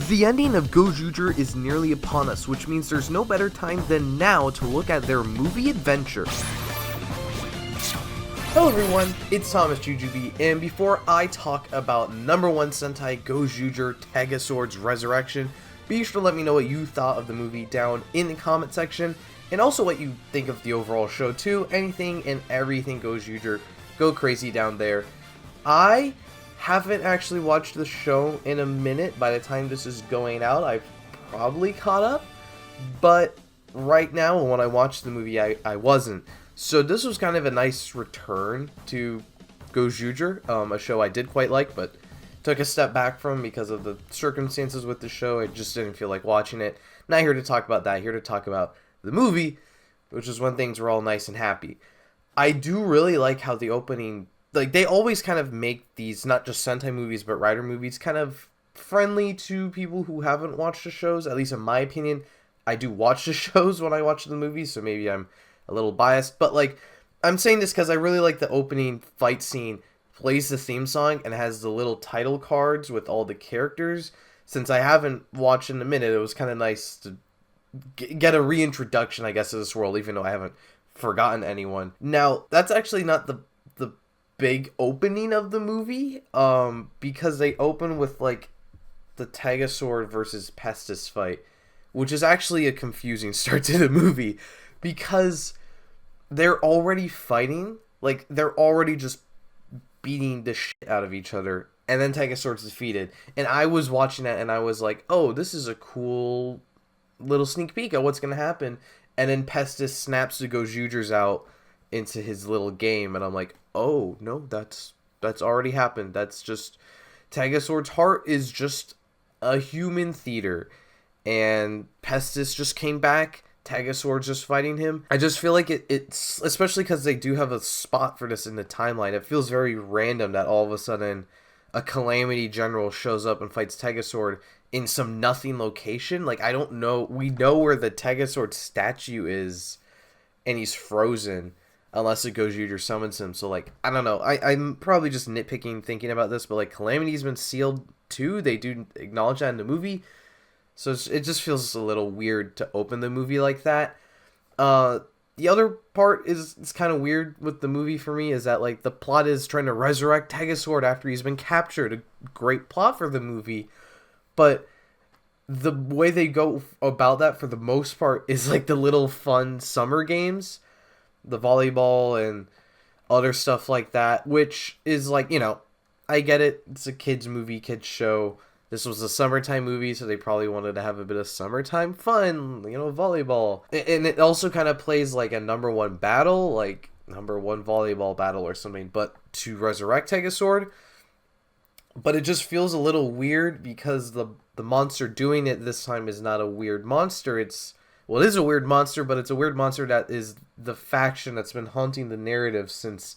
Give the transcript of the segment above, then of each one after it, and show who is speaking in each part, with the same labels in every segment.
Speaker 1: The ending of Gozyuger is nearly upon us, which means there's no better time than now to look at their movie adventure. Hello everyone, it's thomasjujube, and before I talk about number one Sentai Gozyuger TegaSword's Resurrection, be sure to let me know what you thought of the movie down in the comment section, and also what you think of the overall show too. Anything and everything Gozyuger, go crazy down there. I haven't actually watched the show in a minute. By the time this is going out, I've probably caught up, but right now when I watched the movie I wasn't. So this was kind of a nice return to Gozyuger, a show I did quite like, but took a step back from because of the circumstances with the show. I just didn't feel like watching it. Not here to talk about that, here to talk about the movie, which is when things were all nice and happy. I do really like how the opening, like, they always kind of make these, not just Sentai movies, but Rider movies, kind of friendly to people who haven't watched the shows, at least in my opinion. I do watch the shows when I watch the movies, so maybe I'm a little biased, but, like, I'm saying this because I really like the opening fight scene, plays the theme song, and has the little title cards with all the characters. Since I haven't watched in a minute, it was kind of nice to get a reintroduction, I guess, to this world, even though I haven't forgotten anyone. Now, that's actually not the big opening of the movie, because they open with, like, the TegaSword versus Pestis fight, which is actually a confusing start to the movie, because they're already fighting, like, they're already just beating the shit out of each other, and then TegaSword's defeated, and I was watching that, and I was like, oh, this is a cool little sneak peek at what's gonna happen, and then Pestis snaps the Gozyugers out into his little game, and I'm like, oh, no, that's already happened. That's just, TegaSword's heart is just a human theater, and Pestis just came back, TegaSword's just fighting him. I just feel like it's, especially because they do have a spot for this in the timeline, it feels very random that all of a sudden a Calamity General shows up and fights TegaSword in some nothing location. Like, I don't know, we know where the TegaSword statue is, and he's frozen, unless it Gozyuger summons him, so, like, I don't know, I'm probably just nitpicking thinking about this, but, like, Calamity's been sealed too, they do acknowledge that in the movie, so it just feels a little weird to open the movie like that. The other part is kind of weird with the movie for me, is that, like, the plot is trying to resurrect TegaSword after he's been captured, a great plot for the movie, but the way they go about that for the most part is, like, the little fun summer games, the volleyball and other stuff like that, which is, like, you know, I get it, it's a kids movie, kids show. This was a summertime movie, so they probably wanted to have a bit of summertime fun, you know, volleyball. And it also kind of plays like a number one battle, like number one volleyball battle or something, but to resurrect TegaSword. But it just feels a little weird because the monster doing it this time is not a weird monster. Well, it is a weird monster, but it's a weird monster that is the faction that's been haunting the narrative since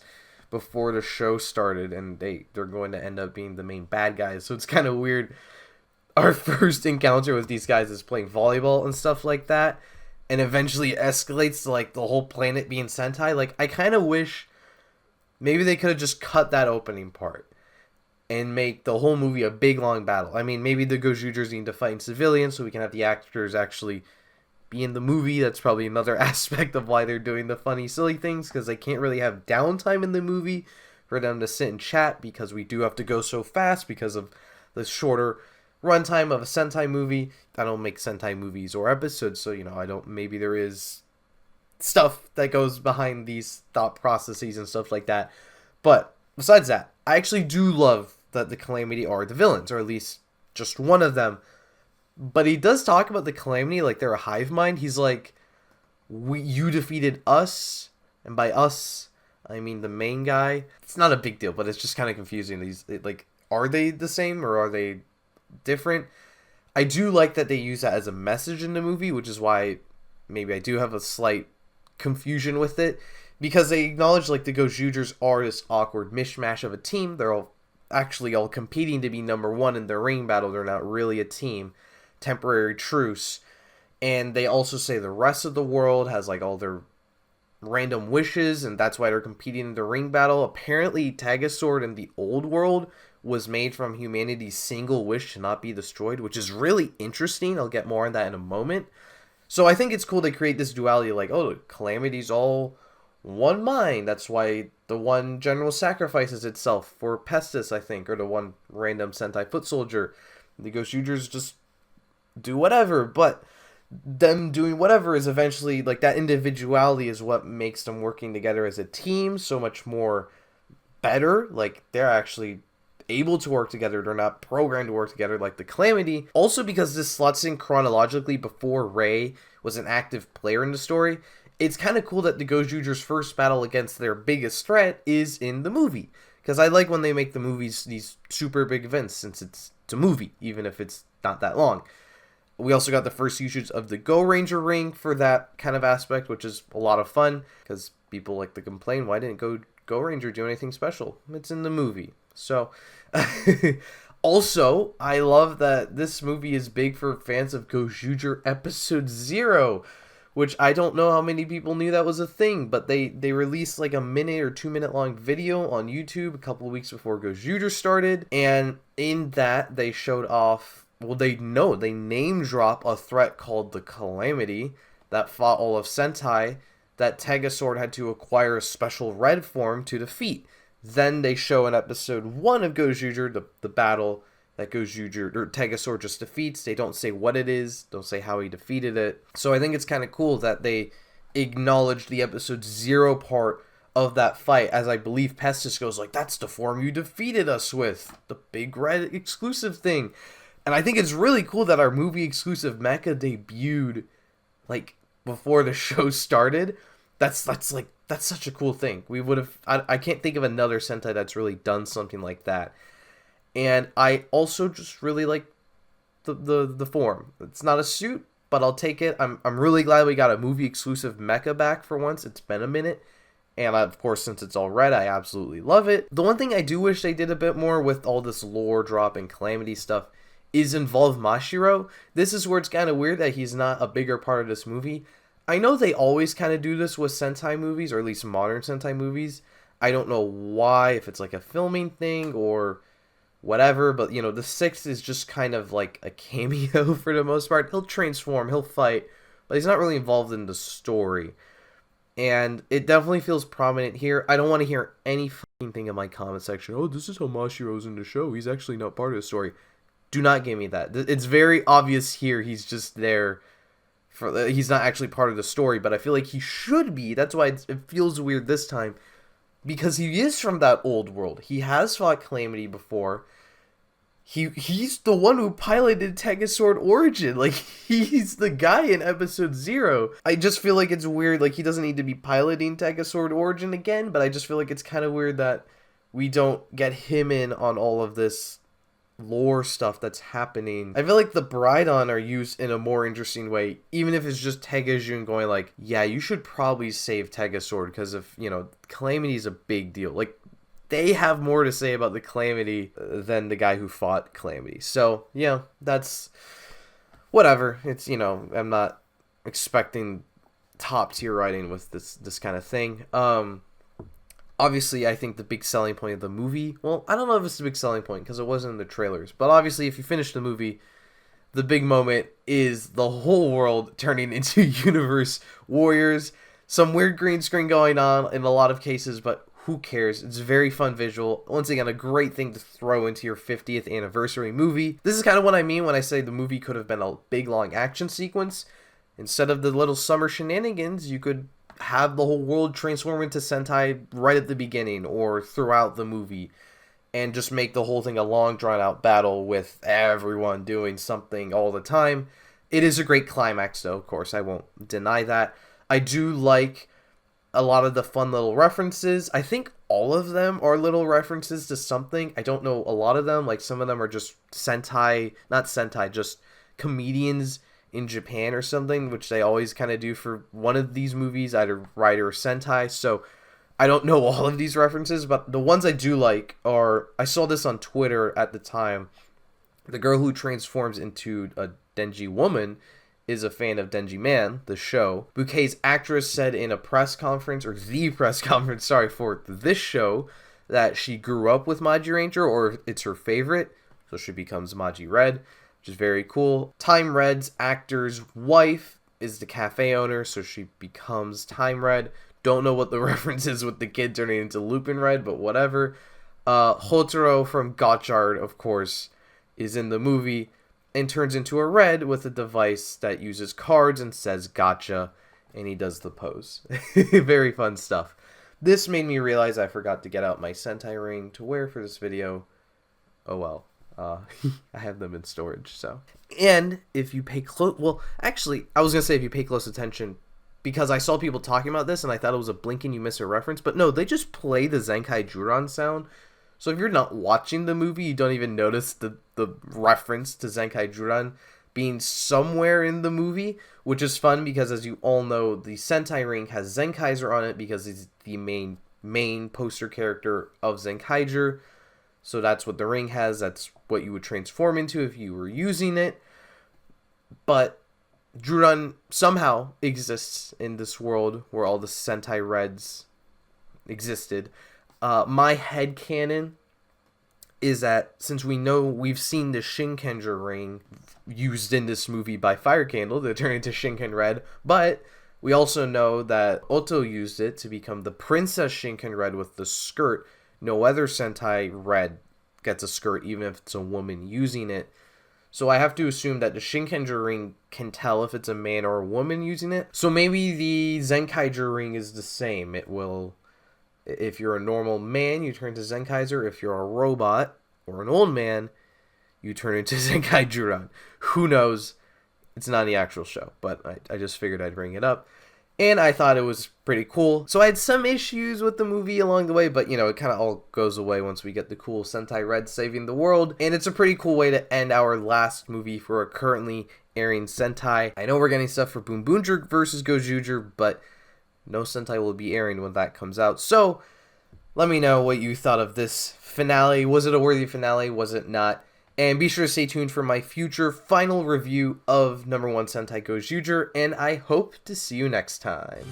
Speaker 1: before the show started, and they're going to end up being the main bad guys, so it's kind of weird. Our first encounter with these guys is playing volleyball and stuff like that, and eventually escalates to, like, the whole planet being Sentai. Like, I kind of wish maybe they could have just cut that opening part and make the whole movie a big long battle. I mean, maybe the Gozyugers need to fight in civilians so we can have the actors actually be in the movie. That's probably another aspect of why they're doing the funny, silly things, because they can't really have downtime in the movie for them to sit and chat, because we do have to go so fast because of the shorter runtime of a Sentai movie. I don't make Sentai movies or episodes, so, you know, maybe there is stuff that goes behind these thought processes and stuff like that. But besides that, I actually do love that the Calamity are the villains, or at least just one of them. But he does talk about the Calamity like they're a hive mind. He's like, you defeated us, and by us, I mean the main guy. It's not a big deal, but it's just kind of confusing. Like, are they the same, or are they different? I do like that they use that as a message in the movie, which is why maybe I do have a slight confusion with it, because they acknowledge, like, the Gozyugers are this awkward mishmash of a team. They're all competing to be number one in their ring battle. They're not really a team. Temporary truce. And they also say the rest of the world has, like, all their random wishes, and that's why they're competing in the ring battle. Apparently TegaSword in the old world was made from humanity's single wish to not be destroyed, which is really interesting. I'll get more on that in a moment. So I think it's cool to create this duality, like, oh, Calamity's all one mind. That's why the one general sacrifices itself for Pestis, I think, or the one random Sentai foot soldier. The Gozyugers just do whatever, but them doing whatever is eventually, like, that individuality is what makes them working together as a team so much more better. Like, they're actually able to work together. They're not programmed to work together like the Calamity. Also, because this slots in chronologically before Rei was an active player in the story, it's kind of cool that the Gozyugers' first battle against their biggest threat is in the movie. Because I like when they make the movies these super big events, since it's a movie, even if it's not that long. We also got the first usage of the Go Ranger ring for that kind of aspect, which is a lot of fun, because people like to complain, why didn't Go Ranger do anything special? It's in the movie. So, also, I love that this movie is big for fans of Gozyuger Episode 0, which I don't know how many people knew that was a thing, but they released like a minute or 2 minute long video on YouTube a couple of weeks before Gozyuger started, and in that they showed off, well, they name drop a threat called the Calamity that fought all of Sentai that TegaSword had to acquire a special red form to defeat. Then they show in episode 1 of Gozyuger the battle that Gozyuger or TegaSword just defeats. They don't say what it is, don't say how he defeated it. So I think it's kind of cool that they acknowledged the episode 0 part of that fight, as I believe Pestis goes like, that's the form you defeated us with, the big red exclusive thing. And I think it's really cool that our movie exclusive mecha debuted like before the show started. That's such a cool thing. We would have, I can't think of another Sentai that's really done something like that. And I also just really like the form. It's not a suit, but I'll take it. I'm really glad we got a movie exclusive mecha back for once. It's been a minute. And of course, since it's all red, I absolutely love it. The one thing I do wish they did a bit more with all this lore drop and Calamity stuff is involve Mashiro. This is where it's kind of weird that he's not a bigger part of this movie. I know they always kind of do this with Sentai movies, or at least modern Sentai movies. I don't know why, if it's like a filming thing or whatever, but you know, the sixth is just kind of like a cameo for the most part. He'll transform, he'll fight, but he's not really involved in the story. And it definitely feels prominent here. I don't want to hear any fucking thing in my comment section. Oh, this is how Mashiro's in the show. He's actually not part of the story. Do not give me that. It's very obvious here. He's just there. He's not actually part of the story, but I feel like he should be. That's why it feels weird this time. Because he is from that old world. He has fought Calamity before. He's the one who piloted TegaSword Origin. Like, he's the guy in episode 0. I just feel like it's weird. Like, he doesn't need to be piloting TegaSword Origin again, but I just feel like it's kind of weird that we don't get him in on all of this lore stuff that's happening. I feel like the Brydon are used in a more interesting way, even if it's just Tegajun going like, yeah, you should probably save TegaSword because if, you know, Calamity's a big deal. Like, they have more to say about the Calamity than the guy who fought Calamity. So, yeah, that's whatever. It's, you know, I'm not expecting top tier writing with this kind of thing. Obviously, I think the big selling point of the movie, well, I don't know if it's the big selling point because it wasn't in the trailers, but obviously if you finish the movie, the big moment is the whole world turning into universe warriors. Some weird green screen going on in a lot of cases, but who cares? It's a very fun visual. Once again, a great thing to throw into your 50th anniversary movie. This is kind of what I mean when I say the movie could have been a big long action sequence. Instead of the little summer shenanigans, you could have the whole world transform into Sentai right at the beginning or throughout the movie and just make the whole thing a long drawn out battle with everyone doing something all the time. It is a great climax though, of course, I won't deny that. I do like a lot of the fun little references. I think all of them are little references to something. I don't know a lot of them, like some of them are just just comedians in Japan or something, which they always kind of do for one of these movies, either Rider or Sentai. So I don't know all of these references, but the ones I do like are, I saw this on Twitter at the time, the girl who transforms into a Denji woman is a fan of Denji Man, the show. Bouquet's actress said in a press conference, or the press conference, sorry, for this show, that she grew up with Maji Ranger, or it's her favorite, so she becomes Maji Red, which is very cool. Time Red's actor's wife is the cafe owner, so she becomes Time Red. Don't know what the reference is with the kid turning into Lupin Red, but whatever. Hotaro from Gozyuger, of course, is in the movie and turns into a red with a device that uses cards and says gotcha, and he does the pose. Very fun stuff. This made me realize I forgot to get out my Sentai ring to wear for this video. Oh well. I have them in storage, so. And if you pay well, actually, I was going to say if you pay close attention, because I saw people talking about this and I thought it was a blink and you miss a reference, but no, they just play the Zenkai Juran sound. So if you're not watching the movie, you don't even notice the reference to Zenkai Juran being somewhere in the movie, which is fun because, as you all know, the Sentai ring has Zenkaiser on it because he's the main poster character of Zenkaiger. So that's what the ring has. That's what you would transform into if you were using it. But Juran somehow exists in this world where all the Sentai Reds existed. My headcanon is that since we've seen the Shinkenger ring used in this movie by Fire Candle to turn into Shinken Red, but we also know that Otto used it to become the Princess Shinken Red with the skirt. No other Sentai Red gets a skirt, even if it's a woman using it. So I have to assume that the Shinkenger ring can tell if it's a man or a woman using it. So maybe the Zenkaiger ring is the same. It will, if you're a normal man, you turn to Zenkaiser. If you're a robot or an old man, you turn into Zenkai Juran. Who knows? It's not in the actual show, but I just figured I'd bring it up. And I thought it was pretty cool. So I had some issues with the movie along the way, but, you know, it kind of all goes away once we get the cool Sentai Red saving the world. And it's a pretty cool way to end our last movie for a currently airing Sentai. I know we're getting stuff for Boom Boomger versus Gozyuger, but no Sentai will be airing when that comes out. So let me know what you thought of this finale. Was it a worthy finale? Was it not? And be sure to stay tuned for my future final review of #1 Sentai Gozyuger, and I hope to see you next time.